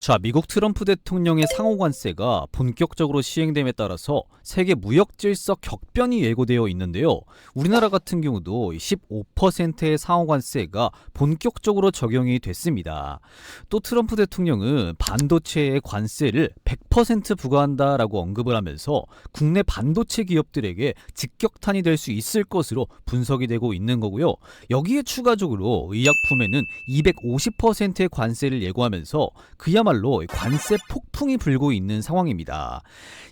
자, 미국 트럼프 대통령의 상호관세가 본격적으로 시행됨에 따라서 세계 무역 질서 격변이 예고되어 있는데요. 우리나라 같은 경우도 15%의 상호관세가 본격적으로 적용이 됐습니다. 또 트럼프 대통령은 반도체의 관세를 100% 부과한다라고 언급을 하면서 국내 반도체 기업들에게 직격탄이 될 수 있을 것으로 분석이 되고 있는 거고요. 여기에 추가적으로 의약품에는 250%의 관세를 예고하면서 그야말로 관세 폭풍이 불고 있는 상황입니다.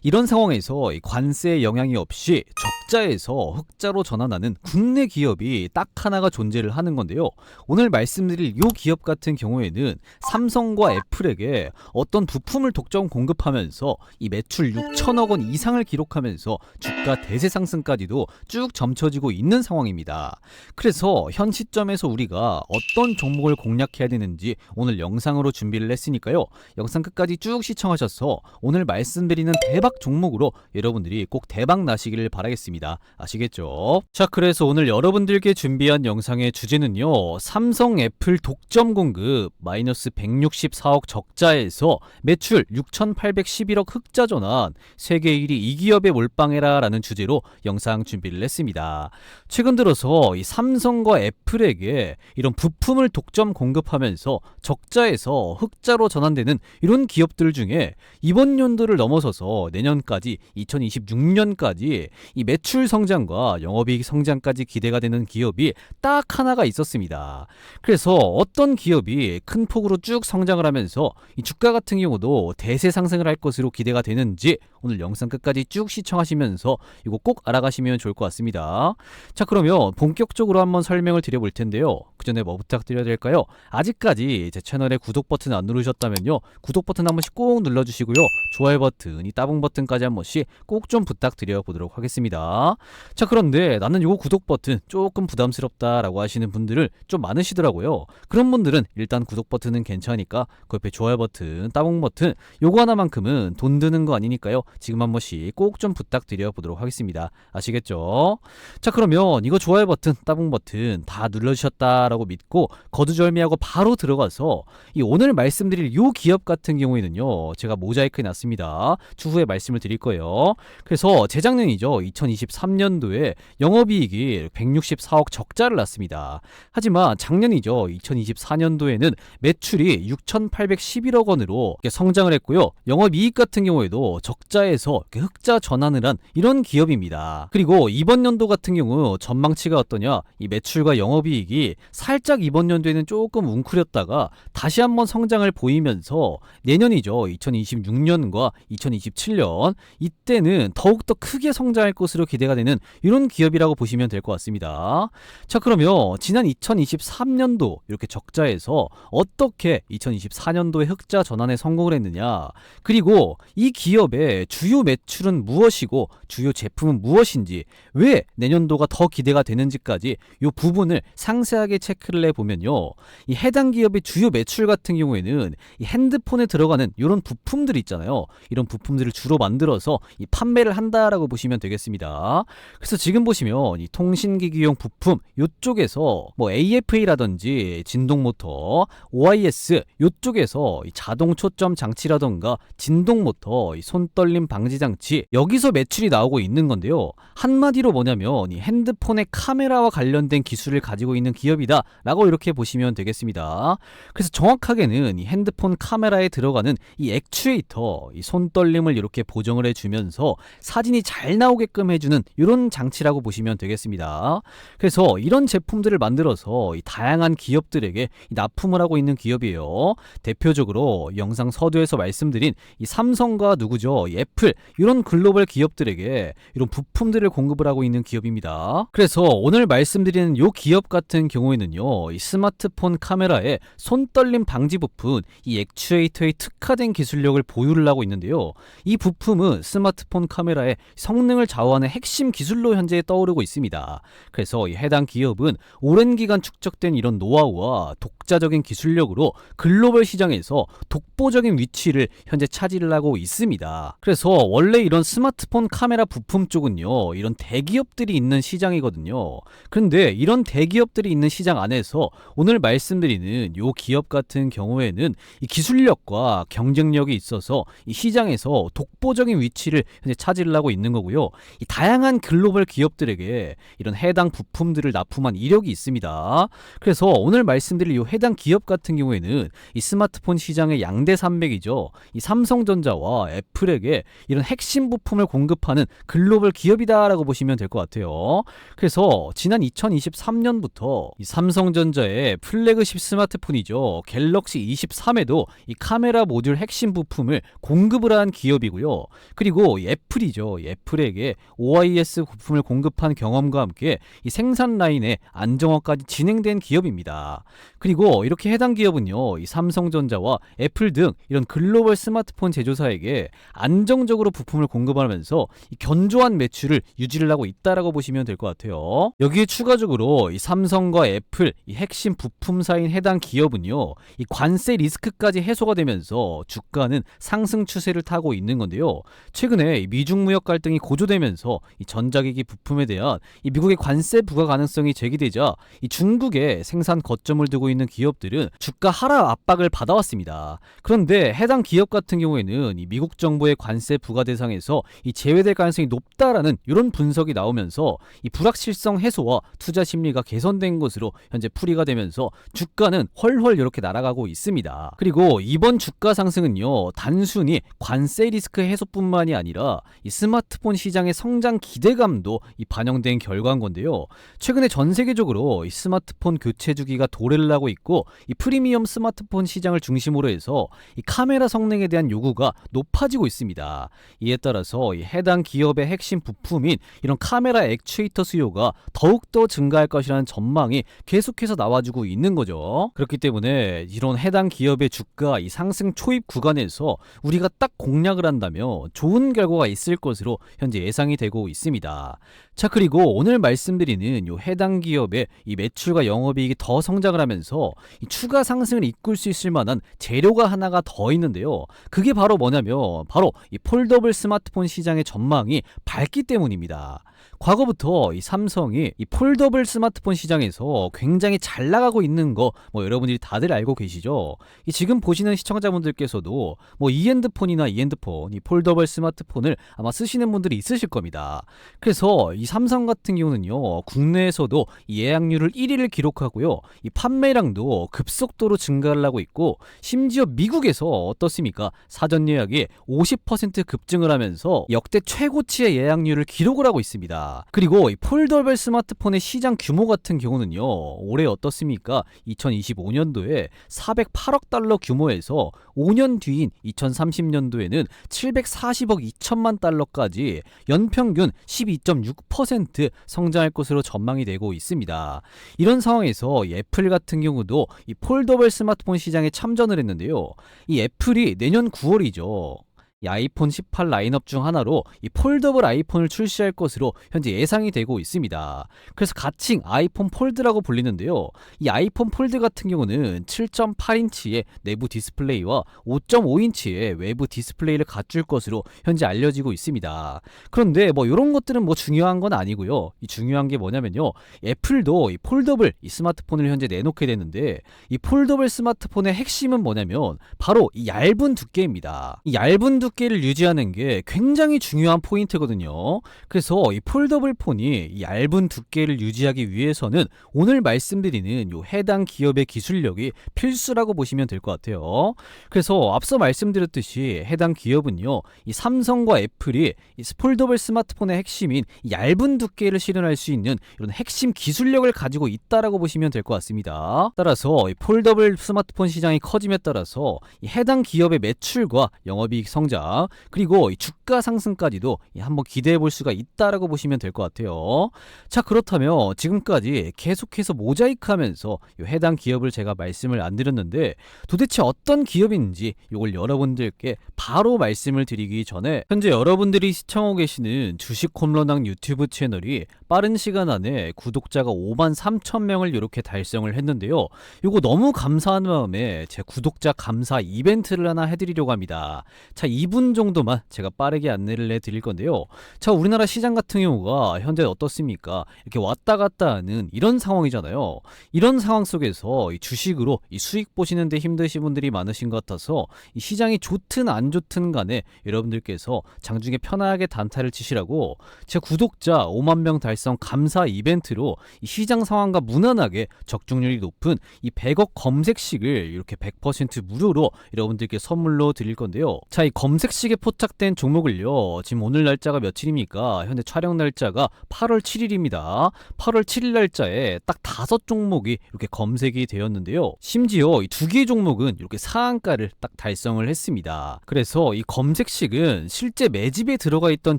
이런 상황에서 관세 영향이 없이 적자에서 흑자로 전환하는 국내 기업이 딱 하나가 존재를 하는 건데요. 오늘 말씀드릴 이 기업 같은 경우에는 삼성과 애플에게 어떤 부품을 독점 공급하면서 이 매출 6천억 원 이상을 기록하면서 주가 대세 상승까지도 쭉 점쳐지고 있는 상황입니다. 그래서 현 시점에서 우리가 어떤 종목을 공략해야 되는지 오늘 영상으로 준비를 했으니까요. 영상 끝까지 쭉 시청하셔서 오늘 말씀드리는 대박 종목으로 여러분들이 꼭 대박 나시기를 바라겠습니다. 아시겠죠? 자, 그래서 오늘 여러분들께 준비한 영상의 주제는요. 삼성 애플 독점 공급 마이너스 164억 적자에서 매출 6,811억 흑자 전환 세계 1위 이 기업에 몰빵해라 라는 주제로 영상 준비를 했습니다. 최근 들어서 이 삼성과 애플에게 이런 부품을 독점 공급하면서 적자에서 흑자로 전환되는 이런 기업들 중에 이번 연도를 넘어서서 내년까지 2026년까지 이 매출 성장과 영업이익 성장까지 기대가 되는 기업이 딱 하나가 있었습니다. 그래서 어떤 기업이 큰 폭으로 쭉 성장을 하면서 이 주가 같은 경우도 대세 상승을 할 것으로 기대가 되는지 오늘 영상 끝까지 쭉 시청하시면서 이거 꼭 알아가시면 좋을 것 같습니다. 자, 그러면 본격적으로 한번 설명을 드려볼 텐데요. 그 전에 뭐 부탁드려야 될까요? 아직까지 제 채널에 구독 버튼 안 누르셨다면요. 구독 버튼 한 번씩 꼭 눌러주시고요. 좋아요 버튼, 이 따봉 버튼까지 한 번씩 꼭 좀 부탁드려 보도록 하겠습니다. 자, 그런데 나는 이거 구독 버튼 조금 부담스럽다라고 하시는 분들을 좀 많으시더라고요. 그런 분들은 일단 구독 버튼은 괜찮으니까 그 옆에 좋아요 버튼, 따봉 버튼 요거 하나만큼은 돈 드는 거 아니니까요. 지금 한 번씩 꼭 좀 부탁드려 보도록 하겠습니다. 아시겠죠? 자, 그러면 이거 좋아요 버튼, 따봉 버튼 다 눌러주셨다라고 믿고 거두절미하고 바로 들어가서 이 오늘 말씀드릴 요 기업 같은 경우에는요. 제가 모자이크 해놨습니다. 추후에 말씀을 드릴 거예요. 그래서 재작년이죠. 2023년도에 영업이익이 164억 적자를 났습니다. 하지만 작년이죠. 2024년도에는 매출이 6,811억 원으로 성장을 했고요. 영업이익 같은 경우에도 적자에서 흑자 전환을 한 이런 기업입니다. 그리고 이번 연도 같은 경우 전망치가 어떠냐? 이 매출과 영업이익이 살짝 이번 연도에는 조금 웅크렸다가 다시 한번 성장을 보이면서 내년이죠. 2026년과 2027년 이때는 더욱더 크게 성장할 것으로 기대가 되는 이런 기업이라고 보시면 될 것 같습니다. 자, 그러면 지난 2023년도 이렇게 적자에서 어떻게 2024년도에 흑자 전환에 성공을 했느냐, 그리고 이 기업의 주요 매출은 무엇이고 주요 제품은 무엇인지, 왜 내년도가 더 기대가 되는지까지 이 부분을 상세하게 체크를 해보면요. 이 해당 기업의 주요 매출 같은 경우에는 이 핸드폰에 들어가는 이런 부품들 있잖아요. 이런 부품들을 주로 만들어서 이 판매를 한다라고 보시면 되겠습니다. 그래서 지금 보시면 이 통신기기용 부품 이쪽에서 뭐 AFA라든지 진동모터, OIS 이쪽에서 이 자동 초점 장치라던가 진동모터, 이 손떨림 방지 장치 여기서 매출이 나오고 있는 건데요. 한마디로 뭐냐면 이 핸드폰의 카메라와 관련된 기술을 가지고 있는 기업이다 라고 이렇게 보시면 되겠습니다. 그래서 정확하게는 이 핸드폰 카메라에 들어가는 이 액추에이터, 이 손떨림을 이렇게 보정을 해주면서 사진이 잘 나오게끔 해주는 이런 장치라고 보시면 되겠습니다. 그래서 이런 제품들을 만들어서 이 다양한 기업들에게 납품을 하고 있는 기업이에요. 대표적으로 영상 서두에서 말씀드린 이 삼성과 누구죠? 이 애플, 이런 글로벌 기업들에게 이런 부품들을 공급을 하고 있는 기업입니다. 그래서 오늘 말씀드리는 이 기업 같은 경우에는요, 이 스마트폰 카메라에 손떨림 방지 부품, 이 액추에이터에 특화된 기술력을 보유를 하고 있는데요. 이 부품은 스마트폰 카메라의 성능을 좌우하는 핵심 기술로 현재 떠오르고 있습니다. 그래서 이 해당 기업은 오랜 기간 축적된 이런 노하우와 독자적인 기술력으로 글로벌 시장에서 독보적인 위치를 현재 차지를 하고 있습니다. 그래서 원래 이런 스마트폰 카메라 부품 쪽은요, 이런 대기업들이 있는 시장이거든요. 그런데 이런 대기업들이 있는 시장 안에서 오늘 말씀드리는 요 기업 같은 경우에는 이 기술력과 경쟁력이 있어서 이 시장에서 독보적인 위치를 현재 차지를 하고 있는 거고요. 이 다양한 글로벌 기업들에게 이런 해당 부품들을 납품한 이력이 있습니다. 그래서 오늘 말씀드릴 이 해당 기업 같은 경우에는 이 스마트폰 시장의 양대 산맥이죠. 이 삼성전자와 애플에게 이런 핵심 부품을 공급하는 글로벌 기업이다라고 보시면 될 것 같아요. 그래서 지난 2023년부터 이 삼성전자의 플래그십 스마트폰이죠. 갤럭시 23에도 이 카메라 모듈 핵심 부품을 공급을 한 기업이고요. 그리고 이 애플이죠. 이 애플에게 OIS 부품을 공급한 경험과 함께 이 생산 라인의 안정화까지 진행된 기업입니다. 그리고 이렇게 해당 기업은요, 이 삼성전자와 애플 등 이런 글로벌 스마트폰 제조사에게 안정적으로 부품을 공급하면서 이 견조한 매출을 유지를 하고 있다라고 보시면 될 것 같아요. 여기에 추가적으로 이 삼성과 애플 이 핵심 부품사인 해당 기업은요, 이 관세 리스크까지 해소가 되면서 주가는 상승 추세를 타고 있는 건데요. 최근에 미중 무역 갈등이 고조되면서 이 전자기기 부품에 대한 이 미국의 관세 부과 가능성이 제기되자 이 중국에 생산 거점을 두고 있는 기업들은 주가 하락 압박을 받아왔습니다. 그런데 해당 기업 같은 경우에는 이 미국 정부의 관세 부과 대상에서 이 제외될 가능성이 높다라는 이런 분석이 나오면서 이 불확실성 해소와 투자 심리가 개선된 것으로 현재 풀이가 되면서 주가는 훨훨 이렇게 날아가고 있습니다. 그리고 이번 주가 상승은요, 단순히 관세 리스크 해소뿐만이 아니라 이 스마트폰 시장의 성장 기대감도 이 반영된 결과인 건데요. 최근에 전 세계적으로 이 스마트폰 교체 주기가 도래를 하고 있고 이 프리미엄 스마트폰 시장을 중심으로 해서 이 카메라 성능에 대한 요구가 높아지고 있습니다. 이에 따라서 이 해당 기업의 핵심 부품인 이런 카메라 액추에이터 수요가 더욱더 증가할 것이라는 전망이 계속해서 나와주고 있는 거죠. 그렇기 때문에 이런 해당 기업의 주가 이 상승 초입 구간에서 우리가 딱 공략을 한다면 좋은 결과가 있을 것으로 현재 예상이 되고 있습니다. 자, 그리고 오늘 말씀드리는 요 해당 기업의 이 매출과 영업이익이 더 성장을 하면서 이 추가 상승을 이끌 수 있을 만한 재료가 하나가 더 있는데요. 그게 바로 뭐냐면 바로 이 폴더블 스마트폰 시장의 전망이 밝기 때문입니다. 과거부터 이 삼성이 이 폴더블 스마트폰 시장에서 굉장히 잘 나가고 있는 거 여러분들이 다들 알고 계시죠? 이 지금 보시는 시청자분들께서도 이 핸드폰이나 이 핸드폰, 이 폴더블 스마트폰을 아마 쓰시는 분들이 있으실 겁니다. 그래서 이 삼성 같은 경우는요, 국내에서도 이 예약률을 1위를 기록하고요, 이 판매량도 급속도로 증가를 하고 있고, 심지어 미국에서 어떻습니까? 사전 예약이 50% 급증을 하면서 역대 최고치의 예약률을 기록을 하고 있습니다. 그리고 이 폴더블 스마트폰의 시장 규모 같은 경우는요, 올해 어떻습니까? 2025년도에 408억 달러 규모에서 5년 뒤인 2030년도에는 740억 2천만 달러까지 연평균 12.6% 성장할 것으로 전망이 되고 있습니다. 이런 상황에서 이 애플 같은 경우도 이 폴더블 스마트폰 시장에 참전을 했는데요. 이 애플이 내년 9월이죠. 이 아이폰 18 라인업 중 하나로 이 폴더블 아이폰을 출시할 것으로 현재 예상이 되고 있습니다. 그래서 가칭 아이폰 폴드라고 불리는데요. 이 아이폰 폴드 같은 경우는 7.8인치의 내부 디스플레이와 5.5인치의 외부 디스플레이를 갖출 것으로 현재 알려지고 있습니다. 그런데 이런 것들은 중요한 건 아니고요. 이 중요한 게 뭐냐면요, 애플도 이 폴더블 이 스마트폰을 현재 내놓게 되는데, 이 폴더블 스마트폰의 핵심은 뭐냐면 바로 이 얇은 두께입니다. 이 얇은 두께를 유지하는 게 굉장히 중요한 포인트거든요. 그래서 이 폴더블 폰이 이 얇은 두께를 유지하기 위해서는 오늘 말씀드리는 요 해당 기업의 기술력이 필수라고 보시면 될 것 같아요. 그래서 앞서 말씀드렸듯이 해당 기업은요, 이 삼성과 애플이 이 폴더블 스마트폰의 핵심인 이 얇은 두께를 실현할 수 있는 이런 핵심 기술력을 가지고 있다라고 보시면 될 것 같습니다. 따라서 이 폴더블 스마트폰 시장이 커짐에 따라서 이 해당 기업의 매출과 영업이익 성장, 시장, 그리고 이 주가 상승까지도 한번 기대해 볼 수가 있다라고 보시면 될 것 같아요. 자, 그렇다면 지금까지 계속해서 모자이크하면서 이 해당 기업을 제가 말씀을 안 드렸는데 도대체 어떤 기업인지 이걸 여러분들께 바로 말씀을 드리기 전에 현재 여러분들이 시청하고 계시는 주식 홈런왕 유튜브 채널이 빠른 시간 안에 구독자가 53,000명을 이렇게 달성을 했는데요. 이거 너무 감사한 마음에 제 구독자 감사 이벤트를 하나 해드리려고 합니다. 자, 2분 정도만 제가 빠르게 안내를 해드릴 건데요. 자, 우리나라 시장 같은 경우가 현재 어떻습니까? 이렇게 왔다 갔다 하는 이런 상황이잖아요. 이런 상황 속에서 이 주식으로 이 수익 보시는데 힘드신 분들이 많으신 것 같아서 이 시장이 좋든 안 좋든 간에 여러분들께서 장중에 편하게 단타를 치시라고 제 구독자 5만 명 달성 감사 이벤트로 이 시장 상황과 무난하게 적중률이 높은 이 100억 검색식을 이렇게 100% 무료로 여러분들께 선물로 드릴 건데요. 자, 이 검색식에 포착된 종목을요. 지금 오늘 날짜가 며칠입니까? 현재 촬영 날짜가 8월 7일입니다. 8월 7일 날짜에 딱 5종목이 이렇게 검색이 되었는데요. 심지어 이 2개의 종목은 이렇게 상한가를 딱 달성을 했습니다. 그래서 이 검색식은 실제 매집에 들어가 있던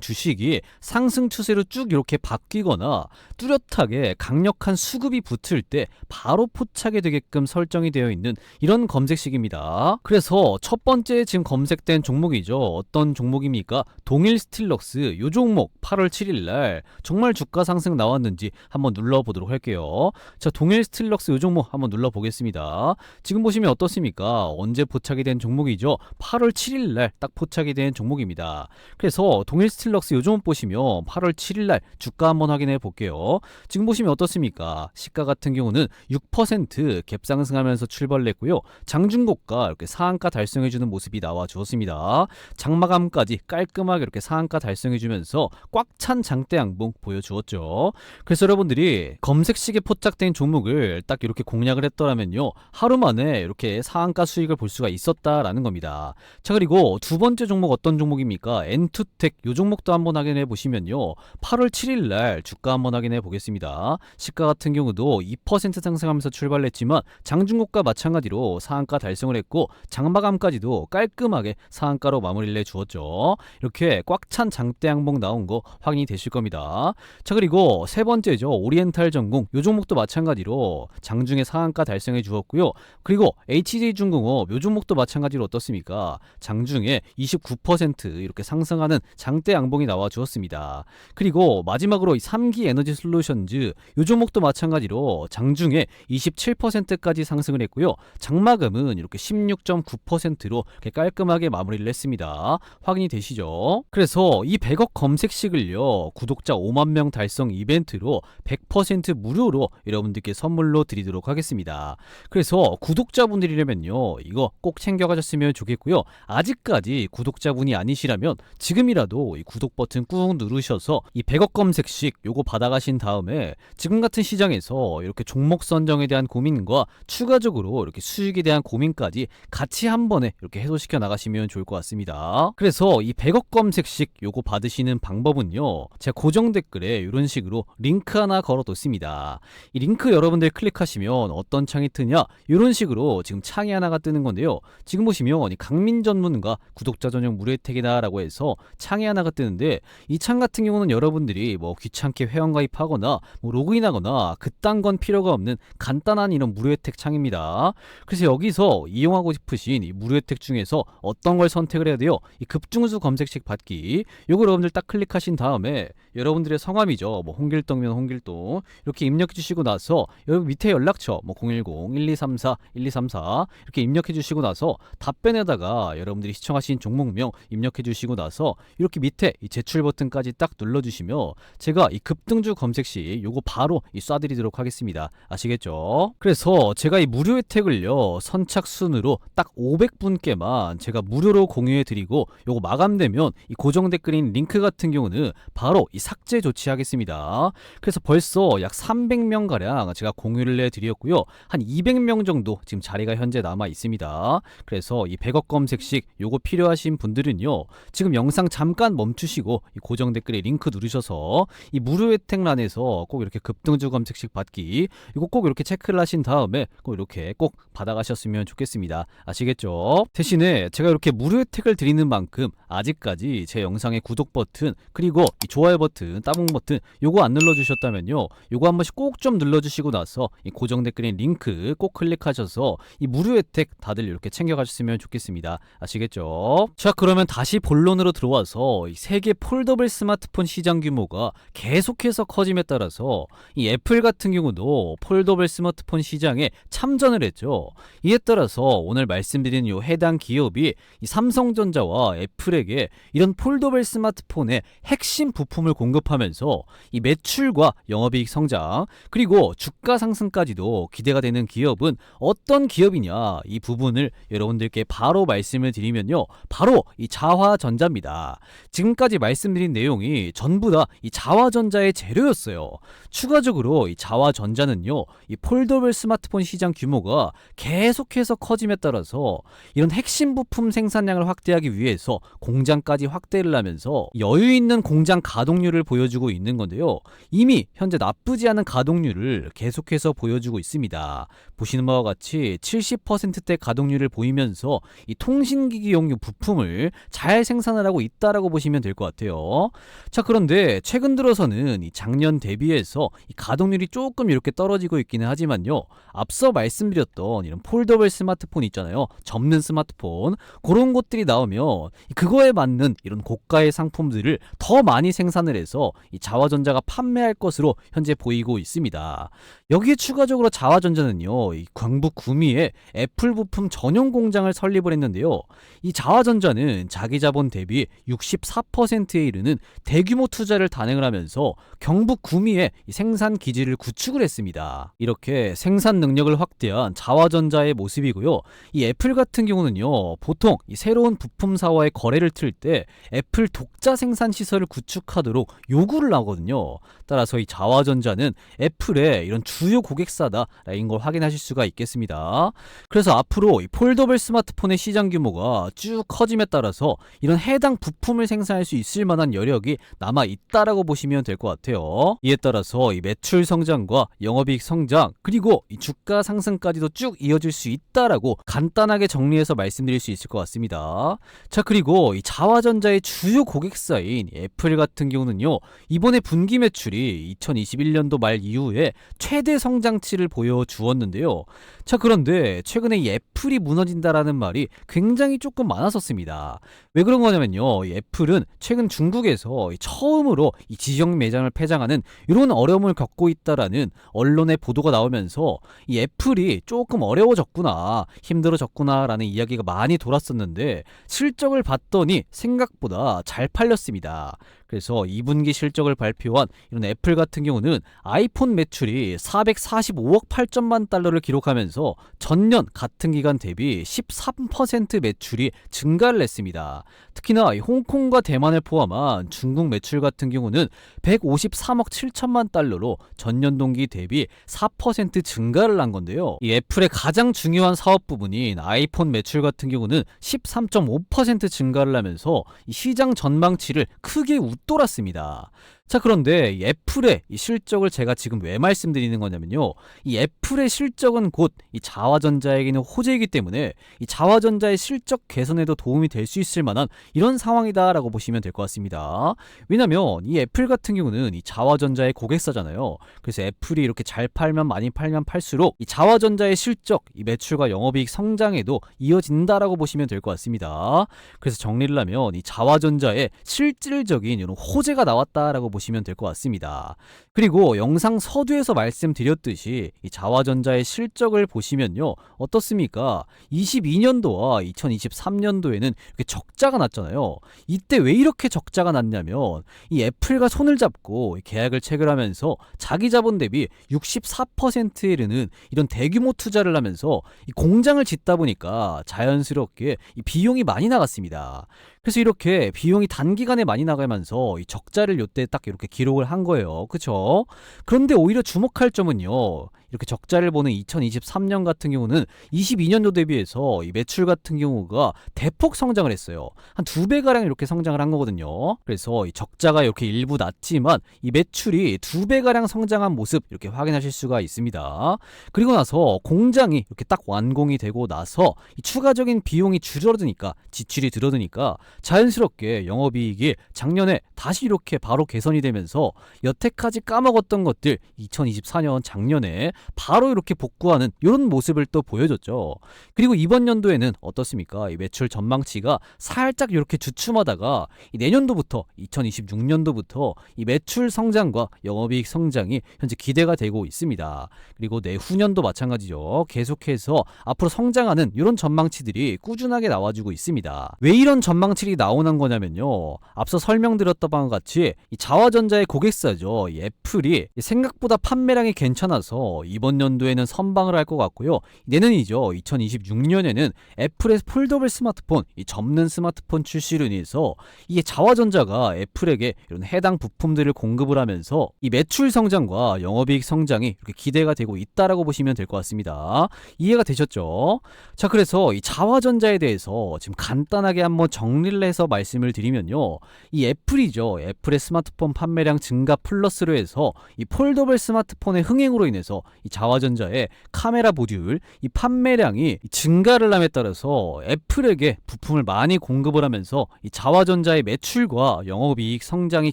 주식이 상승 추세로 쭉 이렇게 바뀌거나 뚜렷하게 강력한 수급이 붙을 때 바로 포착이 되게끔 설정이 되어 있는 이런 검색식입니다. 그래서 첫 번째 지금 검색된 종목이죠. 어떤 종목입니까? 동일 스틸럭스. 요 종목 8월 7일 날 정말 주가 상승 나왔는지 한번 눌러보도록 할게요. 자, 동일 스틸럭스 요 종목 한번 눌러보겠습니다. 지금 보시면 어떻습니까? 언제 포착이 된 종목이죠? 8월 7일 날 딱 포착이 된 종목입니다. 그래서 동일 스틸럭스 요 종목 보시면 8월 7일 날 주가 한번 확인해 볼게요. 지금 보시면 어떻습니까? 시가 같은 경우는 6% 갭 상승하면서 출발을 했고요. 장중고가 이렇게 상한가 달성해주는 모습이 나와 주었습니다. 장마감까지 깔끔하게 이렇게 상한가 달성해주면서 꽉 찬 장대 양봉 보여주었죠. 그래서 여러분들이 검색식에 포착된 종목을 딱 이렇게 공략을 했더라면요, 하루 만에 이렇게 상한가 수익을 볼 수가 있었다라는 겁니다. 자, 그리고 두 번째 종목 어떤 종목입니까? 엔투텍. 요 종목도 한번 확인해 보시면요, 8월 7일 날 주가 한번 확인해 보겠습니다. 시가 같은 경우도 2% 상승하면서 출발했지만 장중고가 마찬가지로 상한가 달성을 했고 장마감까지도 깔끔하게 상한가로 마무리를 해주었죠. 이렇게 꽉 찬 장대 양봉 나온 거 확인이 되실 겁니다. 자, 그리고 세 번째죠. 오리엔탈 전공. 요 종목도 마찬가지로 장중에 상한가 달성해 주었고요. 그리고 HJ중공업 요 종목도 마찬가지로 어떻습니까? 장중에 29% 이렇게 상승하는 장대 양봉이 나와 주었습니다. 그리고 마지막으로 이 3기 에너지 솔루션즈 요 종목도 마찬가지로 장중에 27%까지 상승을 했고요. 장마감은 이렇게 16.9%로 이렇게 깔끔하게 마무리를 했습니다. 확인이 되시죠? 그래서 이 100억 검색식을요, 구독자 5만 명 달성 이벤트로 100% 무료로 여러분들께 선물로 드리도록 하겠습니다. 그래서 구독자분들이라면요, 이거 꼭 챙겨가셨으면 좋겠고요. 아직까지 구독자분이 아니시라면 지금이라도 이 구독 버튼 꾹 누르셔서 이 100억 검색식 요거 받아가신 다음에 지금 같은 시장에서 이렇게 종목 선정에 대한 고민과 추가적으로 이렇게 수익에 대한 고민까지 같이 한 번에 이렇게 해소시켜 나가시면 좋을 것 같습니다. 그래서 이 100억 검색식 요거 받으시는 방법은요, 제가 고정 댓글에 이런 식으로 링크 하나 걸어뒀습니다. 이 링크 여러분들 클릭하시면 어떤 창이 뜨냐, 이런 식으로 지금 창이 하나가 뜨는 건데요. 지금 보시면 이 강민 전문가 구독자 전용 무료 혜택이다 라고 해서 창이 하나가 뜨는데, 이 창 같은 경우는 여러분들이 뭐 귀찮게 회원 가입하거나 뭐 로그인하거나 그딴 건 필요가 없는 간단한 이런 무료 혜택 창입니다. 그래서 여기서 이용하고 싶으신 이 무료 혜택 중에서 어떤 걸 선택을 해야 돼요? 이 급증수 검색식 받기, 요거 여러분들 딱 클릭하신 다음에 여러분들의 성함이죠, 뭐 홍길동이면 홍길동 이렇게 입력해 주시고 나서 여기 밑에 연락처 뭐 010-1234-1234 이렇게 입력해 주시고 나서 답변에다가 여러분들이 시청하신 종목명 입력해 주시고 나서 이렇게 밑에 이 제출 버튼까지 딱 눌러주시면 제가 이 급등주 검색식 요거 바로 쏴드리도록 하겠습니다. 아시겠죠? 그래서 제가 이 무료 혜택을요, 선착순으로 딱 500분께만 제가 무료로 공유해 드리고 요거 마감되면 이 고정 댓글인 링크 같은 경우는 바로 이 삭제 조치하겠습니다. 그래서 벌써 약 300명 가량 제가 공유를 해드렸고요. 한 200명 정도 지금 자리가 현재 남아 있습니다. 그래서 이 100억 검색식 요거 필요하신 분들은요, 지금 영상 잠깐 멈추시고 이 고정 댓글에 링크 누르셔서 이 무료 혜택란에서 꼭 이렇게 급등주 검색식 받기 이거 꼭 이렇게 체크를 하신 다음에 꼭 이렇게 꼭 받아가셨으면 좋겠습니다. 아시겠죠? 대신에 제가 이렇게 무료 혜택을 드리는 만큼 아직까지 제 영상의 구독 버튼 그리고 이 좋아요 버튼, 따봉 버튼 요거 안 눌러주셨다면요, 요거 한 번씩 꼭 좀 눌러주시고 나서 이 고정 댓글인 링크 꼭 클릭하셔서 이 무료 혜택 다들 이렇게 챙겨가셨으면 좋겠습니다. 아시겠죠? 자, 그러면 다시 본론으로 들어와서 이 세계 폴더블 스마트폰 시장 규모가 계속해서 커짐에 따라서 이 애플 같은 경우도 폴더블 스마트폰 시장에 참전을 했죠. 이에 따라서 오늘 말씀드린 요 해당 기업이 이 삼성전자와 애플에게 이런 폴더블 스마트폰의 핵심 부품을 공급하면서 이 매출과 영업이익 성장 그리고 주가 상승까지도 기대가 되는 기업은 어떤 기업이냐, 이 부분을 여러분들께 바로 말씀을 드리면요, 바로 이 자화전자입니다. 지금까지 말씀드린 내용이 전부 다 이 자화전자의 재료였어요. 추가적으로 이 자화전자는요, 이 폴더블 스마트폰 시장 규모가 계속해서 커짐에 따라서 이런 핵심 부품 생산량을 확대하기 위해서 공장까지 확대를 하면서 여유 있는 공장 가동률을 보여주고 있는 건데요. 이미 현재 나쁘지 않은 가동률을 계속해서 보여주고 있습니다. 보시는 바와 같이 70%대 가동률을 보이면서 이 통신기기용 부품을 잘 생산을 하고 있다라고 보시면 될 것 같아요. 자, 그런데 최근 들어서는 이 작년 대비해서 이 가동률이 조금 이렇게 떨어지고 있기는 하지만요, 앞서 말씀드렸던 이런 폴더블 스마트폰 있잖아요, 접는 스마트폰, 그런 것들이 나오면 그거에 맞는 이런 고가의 상품들을 더 많이 생산을 해서 이 자화전자가 판매할 것으로 현재 보이고 있습니다. 여기에 추가적으로 자화전자는요, 이 경북 구미에 애플 부품 전용 공장을 설립을 했는데요, 이 자화전자는 자기 자본 대비 64%에 이르는 대규모 투자를 단행을 하면서 경북 구미에 이 생산 기지를 구축을 했습니다. 이렇게 생산 능력을 확대한 자화전자의 모습이고요. 이 애플 같은 경우는요, 보통 이 새로운 부품사와의 거래를 틀 때 애플 독자 생산 시설을 구축하도록 요구를 하거든요. 따라서 이 자화전자는 애플의 이런 주요 고객사다라는 걸 확인하실 수가 있겠습니다. 그래서 앞으로 이 폴더블 스마트폰의 시장 규모가 쭉 커짐에 따라서 이런 해당 부품을 생산할 수 있을 만한 여력이 남아 있다라고 보시면 될 것 같아요. 이에 따라서 이 매출 성장과 영업이익 성장 그리고 이 주가 상승까지도 쭉 이어질 수 있다라고 간단하게 정리해서 말씀드릴 수 있을 것 같습니다. 자, 그리고 이 자화전자의 주요 고객사인 애플 같은 경우는요, 이번에 분기 매출이 2021년도 말 이후에 최대 성장치를 보여주었는데요. 자, 그런데 최근에 이 애플이 무너진다라는 말이 굉장히 조금 많았었습니다. 왜 그런 거냐면요, 이 애플은 최근 중국에서 처음으로 이 지역 매장을 폐장하는 이런 어려움을 겪고 있다라는 언론의 보도가 나오면서 이 애플이 조금 어려워졌구나, 힘들어졌구나 라는 이야기가 많이 돌았었는데 실적을 봤더니 생각보다 잘 팔렸습니다. 그래서 2분기 실적을 발표한 이런 애플 같은 경우는 아이폰 매출이 445억 8천만 달러를 기록하면서 전년 같은 기간 대비 13% 매출이 증가를 했습니다. 특히나 홍콩과 대만을 포함한 중국 매출 같은 경우는 153억 7천만 달러로 전년 동기 대비 4% 증가를 한 건데요. 이 애플의 가장 중요한 사업 부분인 아이폰 매출 같은 경우는 13.5% 증가를 하면서 이 시장 전망치를 크게 웃돌았습니다. 자, 그런데 이 애플의 이 실적을 제가 지금 왜 말씀드리는 거냐면요, 이 애플의 실적은 곧 이 자화전자에게는 호재이기 때문에 이 자화전자의 실적 개선에도 도움이 될 수 있을 만한 이런 상황이다라고 보시면 될 것 같습니다. 왜냐면 이 애플 같은 경우는 이 자화전자의 고객사잖아요. 그래서 애플이 이렇게 잘 팔면 많이 팔면 팔수록 이 자화전자의 실적, 이 매출과 영업이익 성장에도 이어진다라고 보시면 될 것 같습니다. 그래서 정리를 하면 이 자화전자의 실질적인 이런 호재가 나왔다라고 보시면 될 것 같습니다. 그리고 영상 서두에서 말씀드렸듯이 이 자화전자의 실적을 보시면요, 어떻습니까? 22년도와 2023년도에는 이렇게 적자가 났잖아요. 이때 왜 이렇게 적자가 났냐면 이 애플과 손을 잡고 계약을 체결하면서 자기 자본 대비 64%에 이르는 이런 대규모 투자를 하면서 이 공장을 짓다 보니까 자연스럽게 이 비용이 많이 나갔습니다. 그래서 이렇게 비용이 단기간에 많이 나가면서 이 적자를 요때 딱 이렇게 기록을 한 거예요. 그쵸? 그런데 오히려 주목할 점은요, 이렇게 적자를 보는 2023년 같은 경우는 22년도 대비해서 이 매출 같은 경우가 대폭 성장을 했어요. 한 2배가량 이렇게 성장을 한 거거든요. 그래서 이 적자가 이렇게 일부 났지만 이 매출이 2배가량 성장한 모습 이렇게 확인하실 수가 있습니다. 그리고 나서 공장이 이렇게 딱 완공이 되고 나서 이 추가적인 비용이 줄어드니까, 지출이 줄어드니까 자연스럽게 영업이익이 작년에 다시 이렇게 바로 개선이 되면서 여태까지 까먹었던 것들 2024년 작년에 바로 이렇게 복구하는 이런 모습을 또 보여줬죠. 그리고 이번 연도에는 어떻습니까? 이 매출 전망치가 살짝 이렇게 주춤하다가 이 내년도부터 2026년도부터 이 매출 성장과 영업이익 성장이 현재 기대가 되고 있습니다. 그리고 내후년도 마찬가지죠. 계속해서 앞으로 성장하는 이런 전망치들이 꾸준하게 나와주고 있습니다. 왜 이런 전망치들이 나오는 거냐면요, 앞서 설명드렸던 바와 같이 이 자화전자의 고객사죠, 이 애플이 생각보다 판매량이 괜찮아서 이번 연도에는 선방을 할 것 같고요. 내년이죠, 2026년에는 애플의 폴더블 스마트폰, 이 접는 스마트폰 출시로 인해서 이 자화전자가 애플에게 이런 해당 부품들을 공급을 하면서 이 매출 성장과 영업이익 성장이 이렇게 기대가 되고 있다라고 보시면 될 것 같습니다. 이해가 되셨죠? 자, 그래서 이 자화전자에 대해서 지금 간단하게 한번 정리를 해서 말씀을 드리면요, 이 애플이죠, 애플의 스마트폰 판매량 증가 플러스로 해서 이 폴더블 스마트폰의 흥행으로 인해서 이 자화전자의 카메라 모듈 이 판매량이 증가를 함에 따라서 애플에게 부품을 많이 공급을 하면서 이 자화전자의 매출과 영업이익 성장이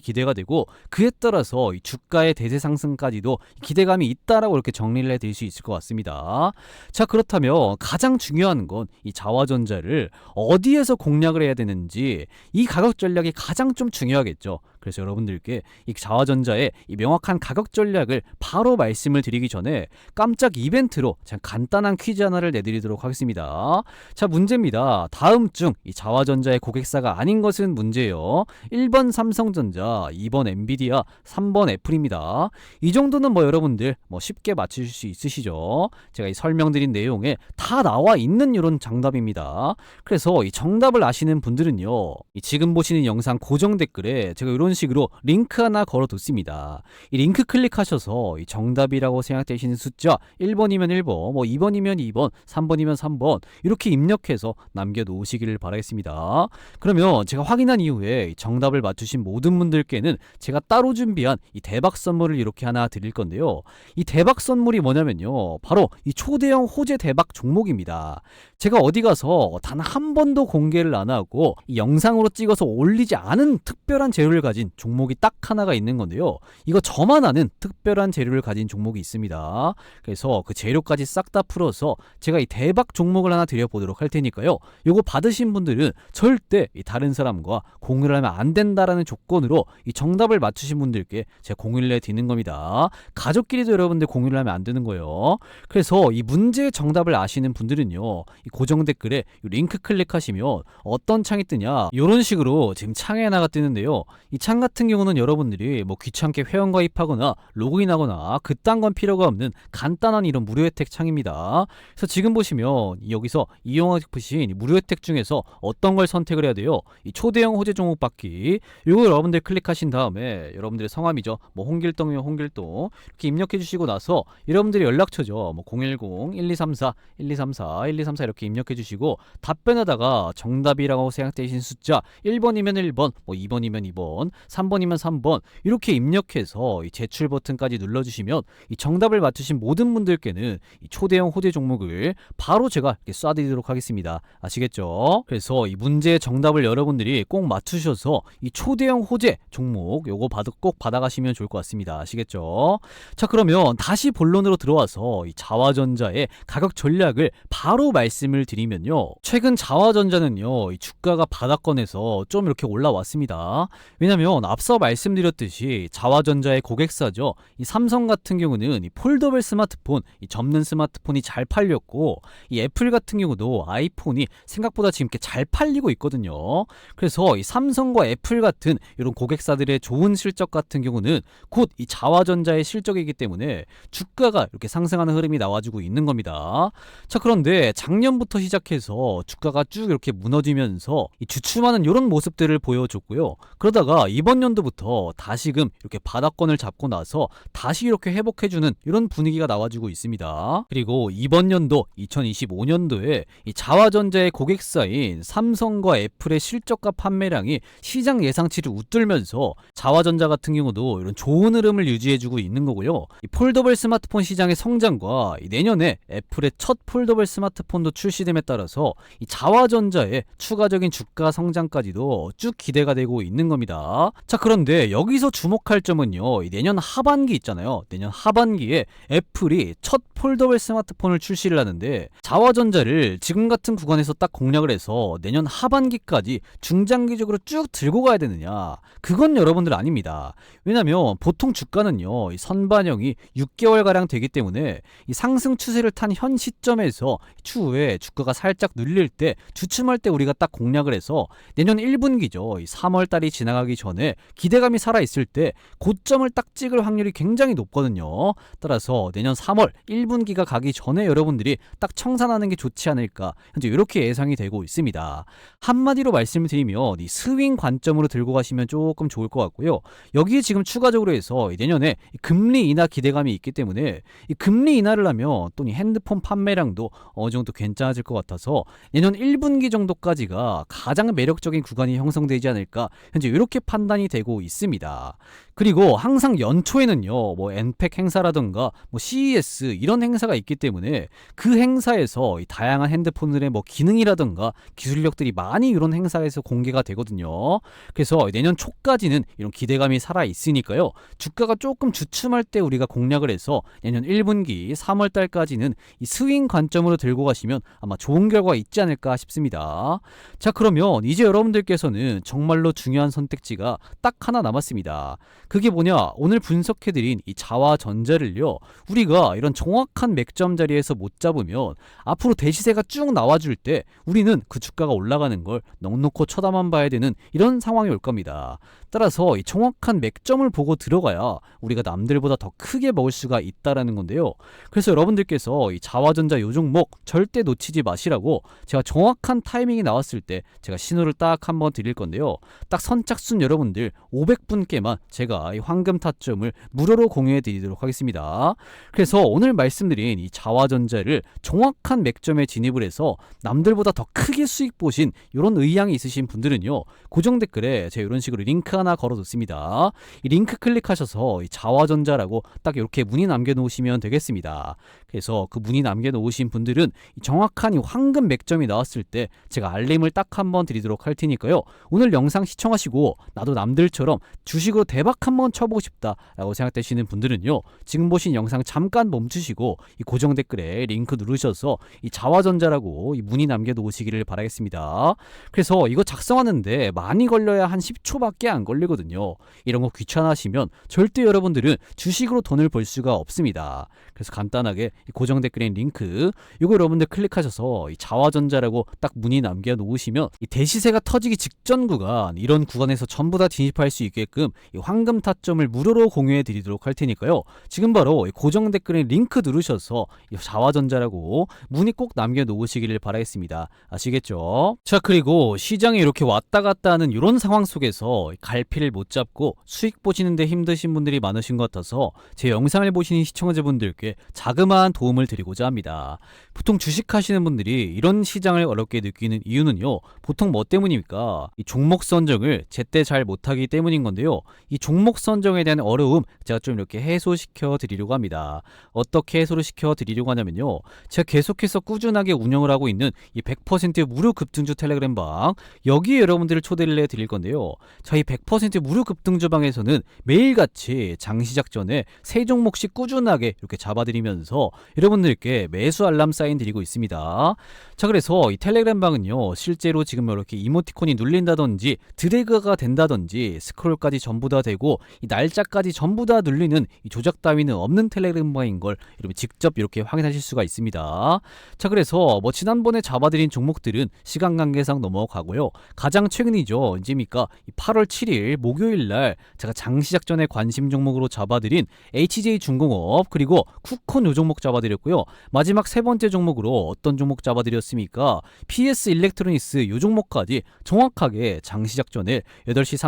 기대가 되고, 그에 따라서 이 주가의 대세 상승까지도 기대감이 있다라고 이렇게 정리를 해드릴 수 있을 것 같습니다. 자, 그렇다면 가장 중요한 건 이 자화전자를 어디에서 공략을 해야 되는지, 이 가격 전략이 가장 좀 중요하겠죠. 그래서 여러분들께 이 자화전자의 이 명확한 가격 전략을 바로 말씀을 드리기 전에 깜짝 이벤트로 제가 간단한 퀴즈 하나를 내드리도록 하겠습니다. 자, 문제입니다. 다음 중 이 자화전자의 고객사가 아닌 것은 문제예요. 1번 삼성전자, 2번 엔비디아, 3번 애플입니다. 이 정도는 여러분들 쉽게 맞추실 수 있으시죠? 제가 이 설명드린 내용에 다 나와 있는 이런 정답입니다. 그래서 이 정답을 아시는 분들은요, 이 지금 보시는 영상 고정 댓글에 제가 이런 식으로 링크 하나 걸어뒀습니다. 이 링크 클릭하셔서 이 정답이라고 생각되시는 숫자 1번이면 1번, 2번이면 2번, 3번이면 3번 이렇게 입력해서 남겨놓으시기를 바라겠습니다. 그러면 제가 확인한 이후에 정답을 맞추신 모든 분들께는 제가 따로 준비한 이 대박 선물을 이렇게 하나 드릴 건데요. 이 대박 선물이 뭐냐면요, 바로 이 초대형 호재 대박 종목입니다. 제가 어디 가서 단 한 번도 공개를 안 하고 이 영상으로 찍어서 올리지 않은 특별한 재료를 가진 종목이 딱 하나가 있는 건데요. 이거 저만 아는 특별한 재료를 가진 종목이 있습니다. 그래서 그 재료까지 싹 다 풀어서 제가 이 대박 종목을 하나 드려보도록 할 테니까요. 요거 받으신 분들은 절대 이 다른 사람과 공유를 하면 안 된다라는 조건으로 이 정답을 맞추신 분들께 제가 공유를 해드리는 겁니다. 가족끼리도 여러분들 공유를 하면 안 되는 거예요. 그래서 이 문제의 정답을 아시는 분들은요, 이 고정 댓글에 이 링크 클릭하시면 어떤 창이 뜨냐, 이런 식으로 지금 창에 하나가 뜨는데요. 이 창 같은 경우는 여러분들이 귀찮게 회원가입하거나 로그인하거나 그딴 건 필요가 없는 간단한 이런 무료 혜택 창입니다. 그래서 지금 보시면 여기서 이용하고 싶으신 무료 혜택 중에서 어떤 걸 선택을 해야 돼요? 이 초대형 호재 종목 받기, 이거 여러분들 클릭하신 다음에 여러분들의 성함이죠, 홍길동이면 홍길동 이렇게 입력해 주시고 나서 여러분들의 연락처죠, 010-1234-1234 이렇게 입력해 주시고 답변하다가 정답이라고 생각되신 숫자 1번이면 1번, 2번이면 2번, 3번이면 3번 이렇게 입력해서 이 제출 버튼까지 눌러주시면 이 정답을 맞추신 모든 분들께는 이 초대형 호재 종목을 바로 제가 이렇게 쏴드리도록 하겠습니다. 아시겠죠? 그래서 이 문제의 정답을 여러분들이 꼭 맞추셔서 이 초대형 호재 종목 요거 꼭 받아가시면 좋을 것 같습니다. 아시겠죠? 자, 그러면 다시 본론으로 들어와서 이 자화전자의 가격 전략을 바로 말씀을 드리면요, 최근 자화전자는요, 이 주가가 바닥권에서 좀 이렇게 올라왔습니다. 왜냐면 앞서 말씀드렸듯이 자화전자의 고객사죠, 이 삼성 같은 경우는 이 폴더블 스마트폰, 이 접는 스마트폰이 잘 팔렸고, 이 애플 같은 경우도 아이폰이 생각보다 지금 이렇게 잘 팔리고 있거든요. 그래서 이 삼성과 애플 같은 이런 고객사들의 좋은 실적 같은 경우는 곧 이 자화전자의 실적이기 때문에 주가가 이렇게 상승하는 흐름이 나와주고 있는 겁니다. 자, 그런데 작년부터 시작해서 주가가 쭉 이렇게 무너지면서 이 주춤하는 이런 모습들을 보여줬고요. 그러다가 이번 연도부터 다시금 이렇게 바닥권을 잡고 나서 다시 이렇게 회복해주는 이런 분위기가 나와주고 있습니다. 그리고 이번 연도 2025년도에 이 자화전자의 고객사인 삼성과 애플의 실적과 판매량이 시장 예상치를 웃돌면서 자화전자 같은 경우도 이런 좋은 흐름을 유지해주고 있는 거고요. 이 폴더블 스마트폰 시장의 성장과 이 내년에 애플의 첫 폴더블 스마트폰도 출시됨에 따라서 이 자화전자의 추가적인 주가 성장까지도 쭉 기대가 되고 있는 겁니다. 자, 그런데 여기서 주목할 점은요, 이 내년 하반기 있잖아요. 내년 하반기에 애플이 첫 폴더블 스마트폰을 출시를 하는데 자화전자를 지금 같은 구간에서 딱 공략을 해서 내년 하반기까지 중장기적으로 쭉 들고 가야 되느냐? 그건 여러분들 아닙니다. 왜냐면 보통 주가는요, 이 선반영이 6개월가량 되기 때문에 이 상승 추세를 탄 현 시점에서 추후에 주가가 살짝 눌릴 때, 주춤할 때 우리가 딱 공략을 해서 내년 1분기죠. 이 3월달이 지나가기 전에 기대감이 살아있을 때 고점을 딱 찍을 확률이 굉장히 높거든요. 따라서 내년 3월 1분기가 가기 전에 여러분들이 딱 청산하는 게 좋지 않을까, 현재 이렇게 예상이 되고 있습니다. 한마디로 말씀을 드리면 이 스윙 관점으로 들고 가시면 조금 좋을 것 같고요. 여기에 지금 추가적으로 해서 내년에 금리 인하 기대감이 있기 때문에 이 금리 인하를 하면 또 이 핸드폰 판매량도 어느 정도 괜찮아질 것 같아서 내년 1분기 정도까지가 가장 매력적인 구간이 형성되지 않을까, 현재 이렇게 판단이 되고 있습니다. 그리고 항상 연초에는요, 뭐 엔팩 행사라든가 뭐 CES 이런 행사가 있기 때문에 그 행사에서 이 다양한 핸드폰들의 뭐 기능이라든가 기술력들이 많이 이런 행사에서 공개가 되거든요. 그래서 내년 초까지는 이런 기대감이 살아 있으니까요. 주가가 조금 주춤할 때 우리가 공략을 해서 내년 1분기 3월 달까지는 이 스윙 관점으로 들고 가시면 아마 좋은 결과가 있지 않을까 싶습니다. 자, 그러면 이제 여러분들께서는 정말로 중요한 선택지가 딱 하나 남았습니다. 그게 뭐냐? 오늘 분석해드린 이 자화전자를요, 우리가 이런 정확한 맥점 자리에서 못 잡으면 앞으로 대시세가 쭉 나와줄 때 우리는 그 주가가 올라가는 걸 넋놓고 쳐다만 봐야 되는 이런 상황이 올 겁니다. 따라서 이 정확한 맥점을 보고 들어가야 우리가 남들보다 더 크게 먹을 수가 있다라는 건데요. 그래서 여러분들께서 이 자화전자 요 종목 절대 놓치지 마시라고 제가 정확한 타이밍이 나왔을 때 제가 신호를 딱 한번 드릴 건데요. 딱 선착순 여러분들 500분께만 제가 이 황금 타점을 무료로 공유해 드리도록 하겠습니다. 그래서 오늘 말씀드린 이 자화전자를 정확한 맥점에 진입을 해서 남들보다 더 크게 수익 보신 이런 의향이 있으신 분들은요, 고정 댓글에 제가 이런 식으로 링크 하나 걸어뒀습니다. 이 링크 클릭하셔서 이 자화전자라고 딱 이렇게 문의 남겨놓으시면 되겠습니다. 그래서 그 문의 남겨놓으신 분들은 이 정확한 이 황금 맥점이 나왔을 때 제가 알림을 딱 한번 드리도록 할 테니까요. 오늘 영상 시청하시고 나도 남들처럼 주식으로 대박 한번 쳐보고 싶다라고 생각되시는 분들은요, 지금 보신 영상 잠깐 멈추시고 이 고정 댓글에 링크 누르셔서 이 자화전자라고 이 문의 남겨놓으시기를 바라겠습니다. 그래서 이거 작성하는데 많이 걸려야 한 10초밖에 안 걸리거든요. 이런 거 귀찮아하시면 절대 여러분들은 주식으로 돈을 벌 수가 없습니다. 그래서 간단하게 이 고정 댓글에 링크 이거 여러분들 클릭하셔서 이 자화전자라고 딱 문의 남겨놓으시면 이 대시세가 터지기 직전 구간, 이런 구간에서 전부 다 진입할 수 있게끔 이 황금 타점을 무료로 공유해 드리도록 할 테니까요. 지금 바로 이 고정 댓글에 링크 누르셔서 이 자화전자라고 문의 꼭 남겨놓으시기를 바라겠습니다. 아시겠죠? 자, 그리고 시장에 이렇게 왔다 갔다 하는 이런 상황 속에서 갈피를 못 잡고 수익 보시는데 힘드신 분들이 많으신 것 같아서 제 영상을 보시는 시청자분들께 자그마한 도움을 드리고자 합니다. 보통 주식하시는 분들이 이런 시장을 어렵게 느끼는 이유는요, 보통 뭐 때문입니까? 이 종목 선정을 제때 잘 못하기 때문인 건데요. 이 종목 선정에 대한 어려움 제가 좀 이렇게 해소시켜 드리려고 합니다. 어떻게 해소를 시켜 드리려고 하냐면요, 제가 계속해서 꾸준하게 운영을 하고 있는 이 100% 무료 급등주 텔레그램 방, 여기에 여러분들을 초대를 해 드릴 건데요. 저희 100% 무료 급등주 방에서는 매일같이 장 시작 전에 3종목씩 꾸준하게 이렇게 잡아드리면서 여러분들께 매수 알람 사인 드리고 있습니다. 자, 그래서 이 텔레그램 방은요, 실제로 지금 이렇게 이모티콘이 눌린다든지 드래그가 된다든지 스크롤까지 전부 다 되고 이 날짜까지 전부 다 눌리는 이 조작 따위는 없는 텔레그램 방인 걸 여러분 직접 이렇게 확인하실 수가 있습니다. 자, 그래서 뭐 지난번에 잡아드린 종목들은 시간 관계상 넘어가고요. 가장 최근이죠. 언제입니까? 8월 7일 목요일 날 제가 장 시작 전에 관심 종목으로 잡아드린 HJ 중공업 그리고 쿠콘 요 종목 잡아드렸고요. 마지막 세 번째 종목으로 어떤 종목 잡아드렸습니까? PS 일렉트로닉스 요 종목까지 정확하게 장시작 전에 8시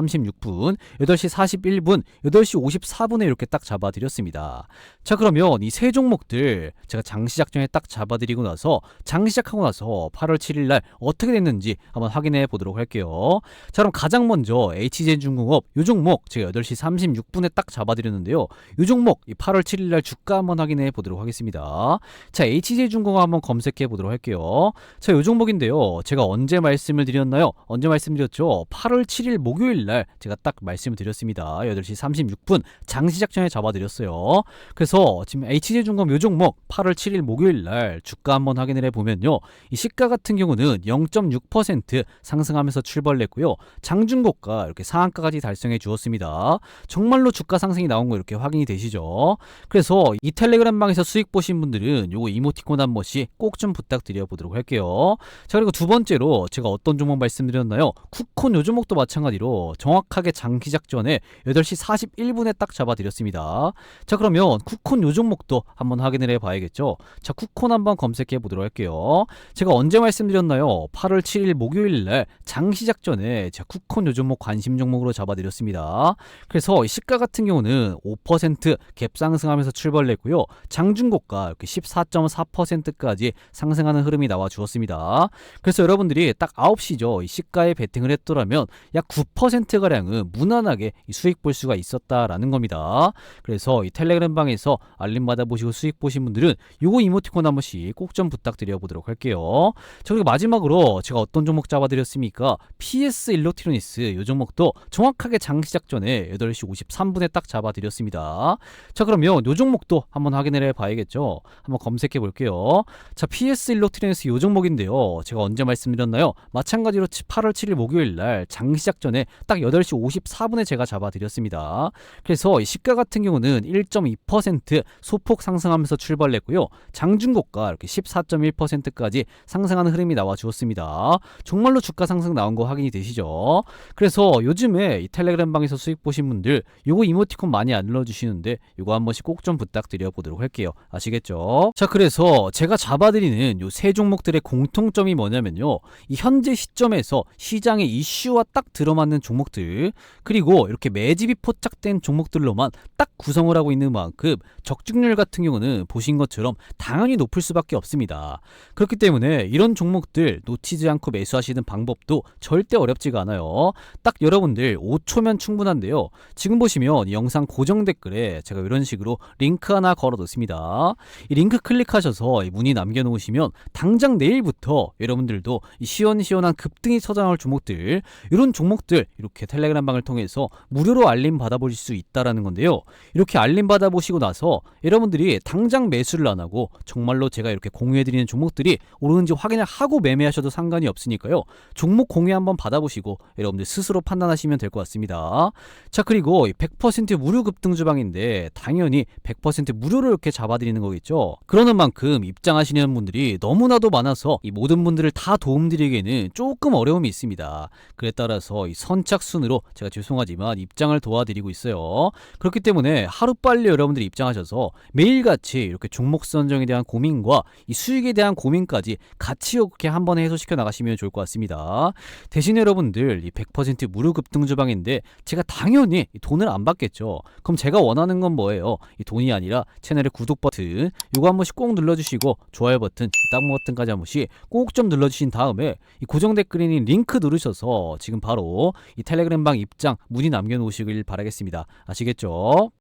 36분, 8시 41분, 8시 54분에 이렇게 딱 잡아드렸습니다. 자, 그러면 이 세 종목들 제가 장시작 전에 딱 잡아드리고 나서 장시작하고 나서 8월 7일 날 어떻게 됐는지 한번 확인해 보도록 할게요. 자, 그럼 가장 먼저 HJ중공업 요 종목 제가 8시 36분에 딱 잡아드렸는데요. 요 종목 8월 7일 날 주가 한번 확인해 보도록 하겠습니다. 자, HJ중공업 한번 검색해 보도록 할게요. 자, 요 종목인데요. 제가 언제 말씀을 드렸나요? 언제 말씀드렸죠? 8월 7일 목요일 날 제가 딱 말씀을 드렸습니다. 8시 36분 장시작 전에 잡아드렸어요. 그래서 지금 HJ중공업 요 종목 8월 7일 목요일 날 주가 한번 확인을 해보면요. 이 시가 같은 경우는 0.6% 상승하면서 출발을 했고요. 장중고가 이렇게 상한가까지 달성해 주었습니다. 정말로 주가 상승이 나온 거 이렇게 확인이 되시죠? 그래서 이 텔레그램 방에서 수익 보신 분들은 요거 이모티콘 한 번씩 꼭 좀 부탁드려 보도록 할게요. 자, 그리고 두 번째로 제가 어떤 종목 말씀드렸나요? 쿠콘 요 종목도 마찬가지로 정확하게 장시작 전에 8시 41분에 딱 잡아드렸습니다. 자, 그러면 쿠콘 요 종목도 한번 확인을 해봐야겠죠. 자, 쿠콘 한번 검색해 보도록 할게요. 제가 언제 말씀드렸나요? 8월 7일 목요일 날 장시작 전에 제가 쿠콘 요 종목 관심 종목으로 잡아드렸습니다. 그래서 시가 같은 경우는 5% 갭 상승하면서 출발을 했고요. 장중고가 이렇게 14.4%까지 상승하는 흐름이 나와 주었습니다. 그래서 여러분들이 딱 9시죠. 이 시가에 베팅을 했더라면 약 9%가량은 무난하게 수익 볼 수가 있었다라는 겁니다. 그래서 이 텔레그램 방에서 알림 받아보시고 수익 보신 분들은 요거 이모티콘 한 번씩 꼭 좀 부탁드려 보도록 할게요. 자, 그리고 마지막으로 제가 어떤 종목 잡아드렸습니까? PS 일렉트로닉스 요 종목도 정확하게 장시작 전에 8시 53분에 딱 잡아드렸습니다. 자, 그러면 요 종목도 한번 확인을 해봐야겠죠. 한번 검색해 볼게요. 자, PS 일렉트로닉스 요 종목인데요. 제가 언제 말씀드렸나요? 마찬가지로 8월 7일 목요일 날 장시작 전에 딱 8시 54분에 제가 잡아드렸습니다. 그래서 이 시가 같은 경우는 1.2% 소폭 상승하면서 출발을 했고요. 장중고가 이렇게 14.1%까지 상승하는 흐름이 나와 주었습니다. 정말로 주가 상승 나온 거 확인이 되시죠? 그래서 요즘에 이 텔레그램 방에서 수익 보신 분들 요거 이모티콘 많이 안 눌러주시는데 요거 한 번씩 꼭 좀 부탁드려 보도록 할게요. 아시겠죠? 자, 그래서 제가 잡아드리는 요 세 종목들의 공통점이 뭐냐면요. 이 현재 시점에서 시장의 이슈와 딱 들어맞는 종목들, 그리고 이렇게 매집이 포착된 종목들로만 딱 구성을 하고 있는 만큼 적중률 같은 경우는 보신 것처럼 당연히 높을 수밖에 없습니다. 그렇기 때문에 이런 종목들 놓치지 않고 매수하시는 방법도 절대 어렵지가 않아요. 딱 여러분들 5초면 충분한데요. 지금 보시면 이 영상 고정 댓글에 제가 이런 식으로 링크 하나 걸어뒀습니다. 이 링크 클릭하셔서 이 문의 남겨놓으시면 당장 내일부터 여러분들도 이 시원시원한 급등이 찾아나올 종목들, 이런 종목들 이렇게 텔레그램 방을 통해서 무료로 알림 받아보실 수 있다라는 건데요. 이렇게 알림 받아보시고 나서 여러분들이 당장 매수를 안 하고 정말로 제가 이렇게 공유해드리는 종목들이 오르는지 확인을 하고 매매하셔도 상관이 없으니까요. 종목 공유 한번 받아보시고 여러분들 스스로 판단하시면 될 것 같습니다. 자, 그리고 100% 무료 급등 주방인데 당연히 100% 무료로 이렇게 잡아드리는 거겠죠. 그러는 만큼 입장하시는 분들이 너무나도 많아서 이 모든 분들을 다 도움드리기에는 조금 어려움이 있습니다. 그에 따라서 이 선착순으로 제가 죄송하지만 입장을 도와드리고 있어요. 그렇기 때문에 하루빨리 여러분들이 입장하셔서 매일같이 이렇게 종목 선정에 대한 고민과 이 수익에 대한 고민까지 같이 이렇게 한 번에 해소시켜 나가시면 좋을 것 같습니다. 대신 여러분들 이 100% 무료 급등 주방인데 제가 당연히 돈을 안 받겠죠. 그럼 제가 원하는 건 뭐예요? 이 돈이 아니라 채널의 구독 버튼 이거 한 번씩 꼭 눌러주시고 좋아요 버튼, 따봉 버튼까지 한 번씩 꼭 좀 눌러주신 다음에 이 고정 댓글에 있는 링크 누르셔서 지금 바로 이 텔레그램 방 입장 문의 남겨놓으시길 바라겠습니다. 아시겠죠?